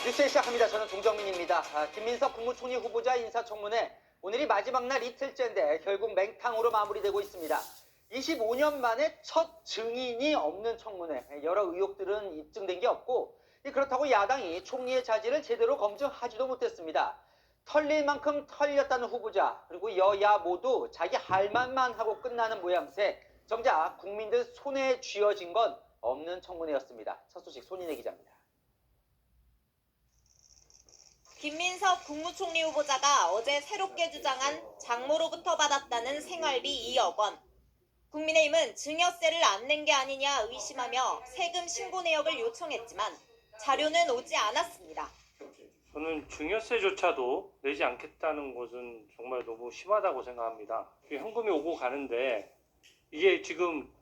뉴스에 시작합니다. 저는 동정민입니다. 김민석 국무총리 후보자 인사청문회 오늘이 마지막 날 이틀째인데 결국 맹탕으로 마무리되고 있습니다. 25년 만에 첫 증인이 없는 청문회. 여러 의혹들은 입증된 게 없고 그렇다고 야당이 총리의 자질을 제대로 검증하지도 못했습니다. 털릴 만큼 털렸다는 후보자 그리고 여야 모두 자기 할 말만 하고 끝나는 모양새. 정작 국민들 손에 쥐어진 건 없는 청문회였습니다. 첫 소식 손인혜 기자입니다. 김민석 국무총리 후보자가 어제 새롭게 주장한 장모로부터 받았다는 생활비 2억 원. 국민의힘은 증여세를 안 낸 게 아니냐 의심하며 세금 신고 내역을 요청했지만 자료는 오지 않았습니다. 저는 증여세조차도 내지 않겠다는 것은 정말 너무 심하다고 생각합니다. 현금이 오고 가는데 이게 지금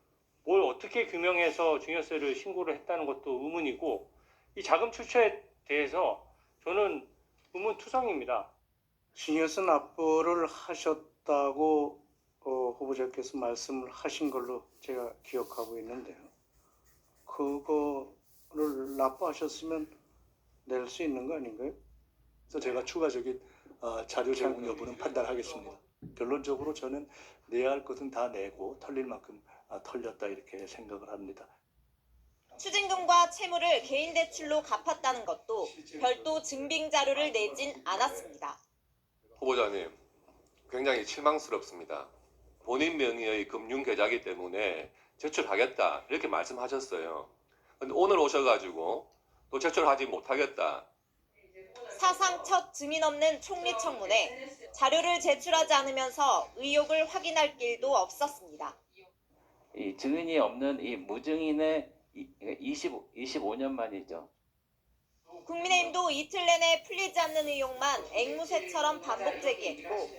뭘 어떻게 규명해서 증여세를 신고를 했다는 것도 의문이고, 이 자금 출처에 대해서 저는 의문투성입니다. 증여세 납부를 하셨다고 후보자께서 말씀을 하신 걸로 제가 기억하고 있는데요. 그거를 납부하셨으면 낼 수 있는 거 아닌가요? 그래서 제가 추가적인 자료 제공 여부는 판단하겠습니다. 결론적으로 저는 내야 할 것은 다 내고 털릴 만큼 털렸다 이렇게 생각을 합니다. 추징금과 채무를 개인 대출로 갚았다는 것도 별도 증빙 자료를 내진 않았습니다. 후보자님, 굉장히 실망스럽습니다. 본인 명의의 금융계좌이기 때문에 제출하겠다 이렇게 말씀하셨어요. 근데 오늘 오셔가지고 또 제출하지 못하겠다. 사상 첫 증인 없는 총리 청문회. 자료를 제출하지 않으면서 의혹을 확인할 길도 없었습니다. 이 증인이 없는 이 무증인의 25년 만이죠. 국민의힘도 이틀 내내 풀리지 않는 의혹만 앵무새처럼 반복 제기했고,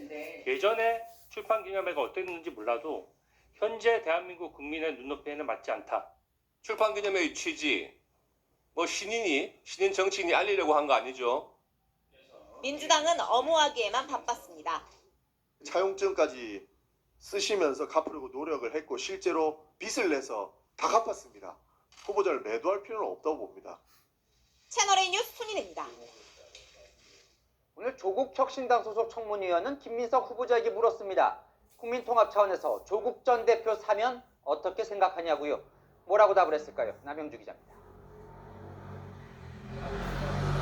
예전에 출판기념회가 어땠는지 몰라도 현재 대한민국 국민의 눈높이에는 맞지 않다. 출판기념회의 취지, 신인 정치인이 알리려고 한 거 아니죠? 민주당은 엄호하기에만 바빴습니다. 차용증까지 쓰시면서 갚으려고 노력을 했고 실제로 빚을 내서 다 갚았습니다. 후보자를 매도할 필요는 없다고 봅니다. 채널A 뉴스 손인혜입니다. 오늘 조국혁신당 소속 청문위원은 김민석 후보자에게 물었습니다. 국민통합 차원에서 조국 전 대표 사면 어떻게 생각하냐고요. 뭐라고 답을 했을까요? 남영주 기자입니다.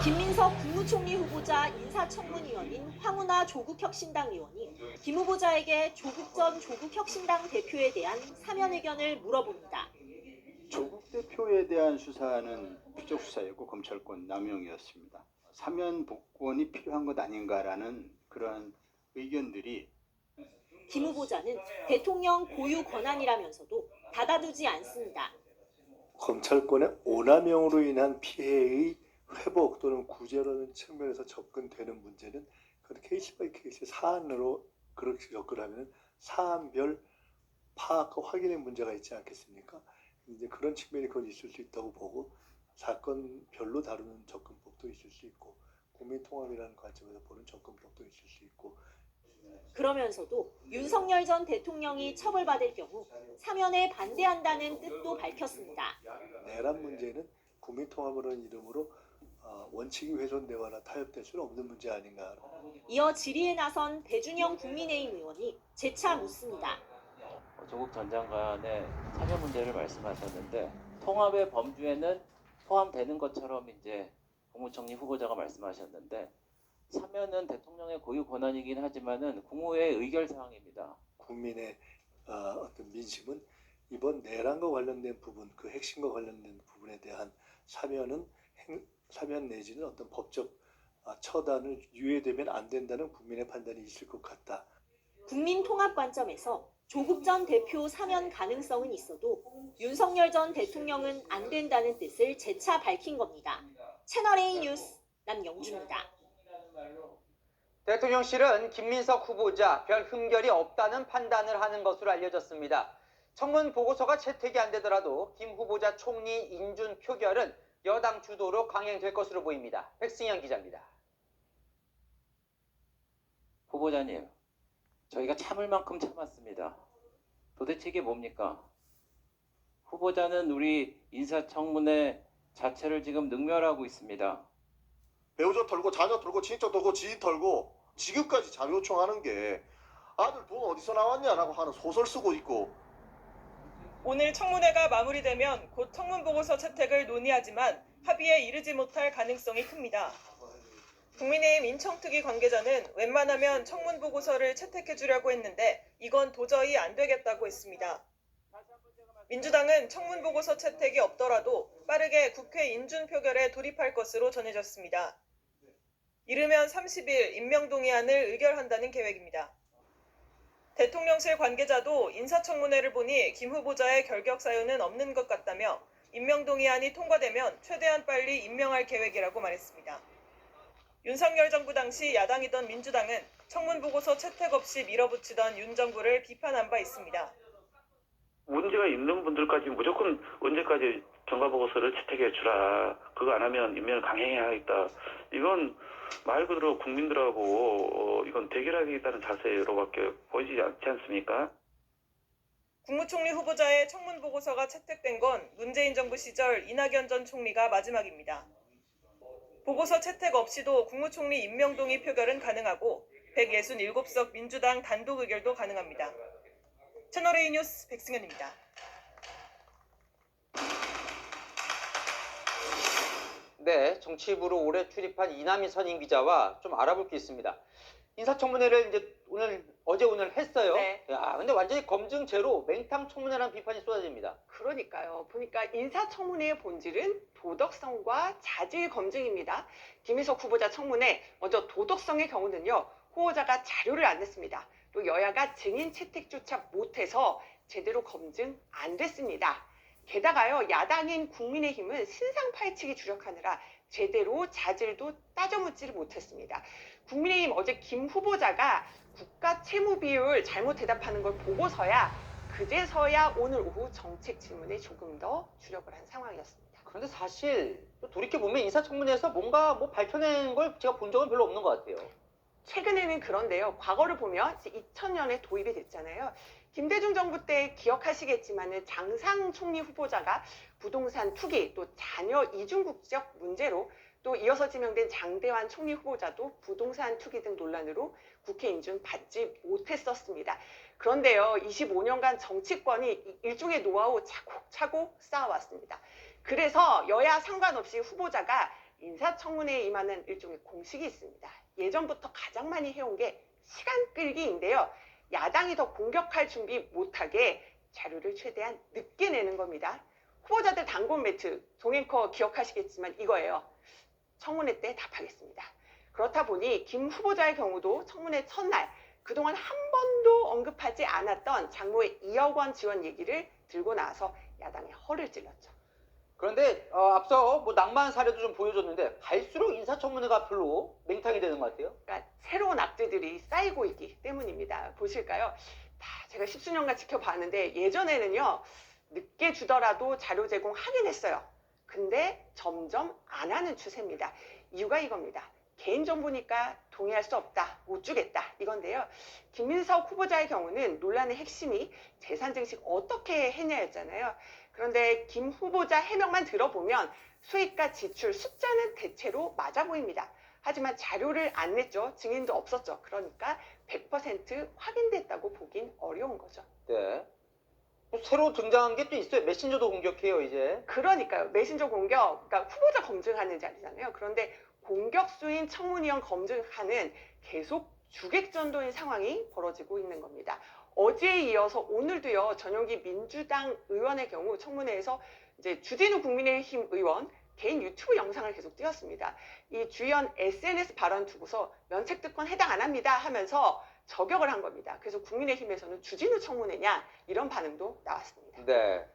김민석 국무총리 후보자 인사청문위원인 황운하 조국혁신당 의원이 김 후보자에게 조국 전 조국혁신당 대표에 대한 사면 의견을 물어봅니다. 조국 대표에 대한 수사는 부적 수사였고 검찰권 남용이었습니다. 사면 복권이 필요한 것 아닌가라는 그런 의견들이 김 후보자는 대통령 고유 권한이라면서도 받아두지 않습니다. 검찰권의 오남용으로 인한 피해의 회복 또는 구제라는 측면에서 접근되는 문제는 그건 케이스 바이 케이스 사안으로 그렇게 접근하면 사안별 파악과 확인의 문제가 있지 않겠습니까? 이제 그런 측면이 그건 있을 수 있다고 보고 사건별로 다루는 접근법도 있을 수 있고 국민통합이라는 관점에서 보는 접근법도 있을 수 있고. 그러면서도 윤석열 전 대통령이 처벌받을 경우 사면에 반대한다는 뜻도 밝혔습니다. 내란 문제는 국민통합이라는 이름으로 원칙이 훼손되거나 타협될 수는 없는 문제 아닌가. 이어 질의에 나선 배준영 국민의힘 의원이 재차 묻습니다. 조국 전 장관의 사면 문제를 말씀하셨는데 통합의 범주에는 포함되는 것처럼 이제 국무총리 후보자가 말씀하셨는데 사면은 대통령의 고유 권한이긴 하지만은 국무회의 의결 사항입니다. 국민의 어떤 민심은 이번 내란과 관련된 부분, 그 핵심과 관련된 부분에 대한 사면 내지는 어떤 법적 처단을 유예되면 안 된다는 국민의 판단이 있을 것 같다. 국민 통합 관점에서 조국 전 대표 사면 가능성은 있어도 윤석열 전 대통령은 안 된다는 뜻을 재차 밝힌 겁니다. 채널A 뉴스 남영주입니다. 대통령실은 김민석 후보자 별 흠결이 없다는 판단을 하는 것으로 알려졌습니다. 청문 보고서가 채택이 안 되더라도 김 후보자 총리 인준 표결은 여당 주도로 강행될 것으로 보입니다. 백승현 기자입니다. 후보자님, 저희가 참을 만큼 참았습니다. 도대체 이게 뭡니까? 후보자는 우리 인사청문회 자체를 지금 능멸하고 있습니다. 배우자 털고 자녀 털고 친척 털고 지인 털고 지금까지 자료 요청하는 게 아들 돈 어디서 나왔냐라고 하는 소설 쓰고 있고. 오늘 청문회가 마무리되면 곧 청문보고서 채택을 논의하지만 합의에 이르지 못할 가능성이 큽니다. 국민의힘 인청특위 관계자는 웬만하면 청문보고서를 채택해주려고 했는데 이건 도저히 안 되겠다고 했습니다. 민주당은 청문보고서 채택이 없더라도 빠르게 국회 인준표결에 돌입할 것으로 전해졌습니다. 이르면 30일 임명동의안을 의결한다는 계획입니다. 대통령실 관계자도 인사청문회를 보니 김 후보자의 결격 사유는 없는 것 같다며 임명동의안이 통과되면 최대한 빨리 임명할 계획이라고 말했습니다. 윤석열 정부 당시 야당이던 민주당은 청문보고서 채택 없이 밀어붙이던 윤 정부를 비판한 바 있습니다. 문제가 있는 분들까지 무조건 언제까지 경과보고서를 채택해 주라. 그거 안 하면 임명을 강행해야겠다. 이건 말 그대로 국민들하고 이건 대결하겠다는 자세로밖에 보이지 않지 않습니까? 국무총리 후보자의 청문보고서가 채택된 건 문재인 정부 시절 이낙연 전 총리가 마지막입니다. 보고서 채택 없이도 국무총리 임명동의 표결은 가능하고 167석 민주당 단독 의결도 가능합니다. 채널A 뉴스 백승현입니다. 네, 정치부로 올해 출입한 이남희 선임 기자와 좀 알아볼 게 있습니다. 인사청문회를 이제 어제 오늘 했어요. 네. 야, 근데 완전히 검증 제로 맹탕 청문회라는 비판이 쏟아집니다. 그러니까요. 보니까 인사청문회의 본질은 도덕성과 자질 검증입니다. 김희석 후보자 청문회, 먼저 도덕성의 경우는요. 후보자가 자료를 안 냈습니다. 또 여야가 증인 채택조차 못해서 제대로 검증 안 됐습니다. 게다가요. 야당인 국민의힘은 신상 파헤치기 주력하느라 제대로 자질도 따져묻지를 못했습니다. 국민의힘 어제 김 후보자가 국가 채무 비율 잘못 대답하는 걸 보고서야 그제서야 오늘 오후 정책 질문에 조금 더 주력을 한 상황이었습니다. 그런데 사실 또 돌이켜보면 인사청문회에서 뭔가 밝혀낸 걸 제가 본 적은 별로 없는 것 같아요. 최근에는 그런데요. 과거를 보면 2000년에 도입이 됐잖아요. 김대중 정부 때 기억하시겠지만 장상 총리 후보자가 부동산 투기 또 자녀 이중 국적 문제로 또 이어서 지명된 장대환 총리 후보자도 부동산 투기 등 논란으로 국회 인준 받지 못했었습니다. 그런데요. 25년간 정치권이 일종의 노하우 차곡차곡 쌓아왔습니다. 그래서 여야 상관없이 후보자가 인사청문회에 임하는 일종의 공식이 있습니다. 예전부터 가장 많이 해온 게 시간 끌기인데요. 야당이 더 공격할 준비 못하게 자료를 최대한 늦게 내는 겁니다. 후보자들 단골 매트, 동앵커 기억하시겠지만 이거예요. 청문회 때 답하겠습니다. 그렇다 보니 김 후보자의 경우도 청문회 첫날 그동안 한 번도 언급하지 않았던 장모의 2억 원 지원 얘기를 들고 나와서 야당의 허를 찔렀죠. 그런데 앞서 낭만 사례도 좀 보여줬는데 갈수록 인사청문회가 별로 맹탕이 되는 것 같아요. 그러니까 새로운 악재들이 쌓이고 있기 때문입니다. 보실까요? 제가 10수년간 지켜봤는데 예전에는요. 늦게 주더라도 자료 제공하긴 했어요. 근데 점점 안 하는 추세입니다. 이유가 이겁니다. 개인정보니까 동의할 수 없다, 못 주겠다 이건데요. 김민석 후보자의 경우는 논란의 핵심이 재산 증식 어떻게 했냐였잖아요. 그런데 김 후보자 해명만 들어보면 수익과 지출 숫자는 대체로 맞아 보입니다. 하지만 자료를 안 냈죠. 증인도 없었죠. 그러니까 100% 확인됐다고 보긴 어려운 거죠. 네. 새로 등장한 게 또 있어요. 메신저도 공격해요, 이제. 그러니까요. 메신저 공격, 그러니까 후보자 검증하는 자리잖아요. 그런데 공격수인 청문위원 검증하는 계속 주객전도인 상황이 벌어지고 있는 겁니다. 어제에 이어서 오늘도요. 전용기 민주당 의원의 경우 청문회에서 이제 주진우 국민의힘 의원 개인 유튜브 영상을 계속 띄웠습니다. 이 주연 SNS 발언 두고서 면책특권 해당 안 합니다 하면서 저격을 한 겁니다. 그래서 국민의힘에서는 주진우 청문회냐 이런 반응도 나왔습니다. 네.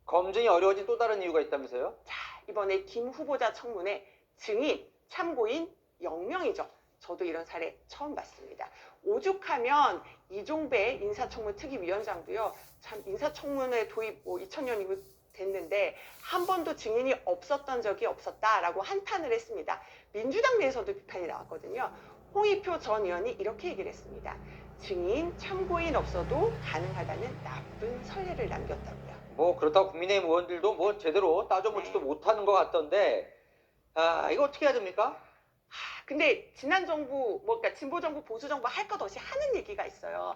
검증이 어려워진 또 다른 이유가 있다면서요? 자, 이번에 김 후보자 청문회 증인, 참고인 0명이죠. 저도 이런 사례 처음 봤습니다. 오죽하면 이종배 인사청문 특위위원장도요. 참 인사청문회 도입 2000년이고 됐는데 한 번도 증인이 없었던 적이 없었다라고 한탄을 했습니다. 민주당 내에서도 비판이 나왔거든요. 홍익표 전 의원이 이렇게 얘기를 했습니다. 증인, 참고인 없어도 가능하다는 나쁜 선례를 남겼다고요. 그렇다고 국민의힘 의원들도 제대로 따져보지도 못하는 것 같던데 아, 이거 어떻게 해야 됩니까? 근데 지난 정부, 그러니까 진보 정부, 보수 정부 할 것 없이 하는 얘기가 있어요.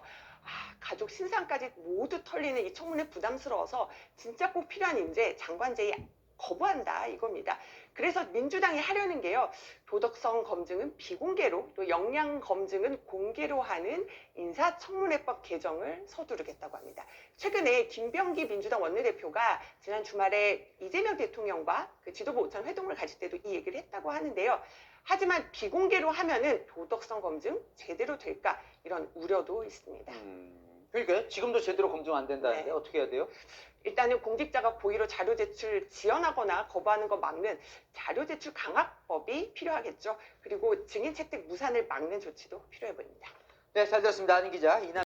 가족 신상까지 모두 털리는 이 청문회 부담스러워서 진짜 꼭 필요한 인재, 장관 제의 거부한다 이겁니다. 그래서 민주당이 하려는 게요. 도덕성 검증은 비공개로, 또 역량 검증은 공개로 하는 인사청문회법 개정을 서두르겠다고 합니다. 최근에 김병기 민주당 원내대표가 지난 주말에 이재명 대통령과 그 지도부 오찬 회동을 가질 때도 이 얘기를 했다고 하는데요. 하지만 비공개로 하면은 도덕성 검증 제대로 될까 이런 우려도 있습니다. 그러니까 지금도 제대로 검증 안 된다는데 네. 어떻게 해야 돼요? 일단은 공직자가 고의로 자료 제출 지연하거나 거부하는 거 막는 자료 제출 강화법이 필요하겠죠. 그리고 증인 채택 무산을 막는 조치도 필요해 보입니다. 네, 잘 들었습니다. 안희 기자.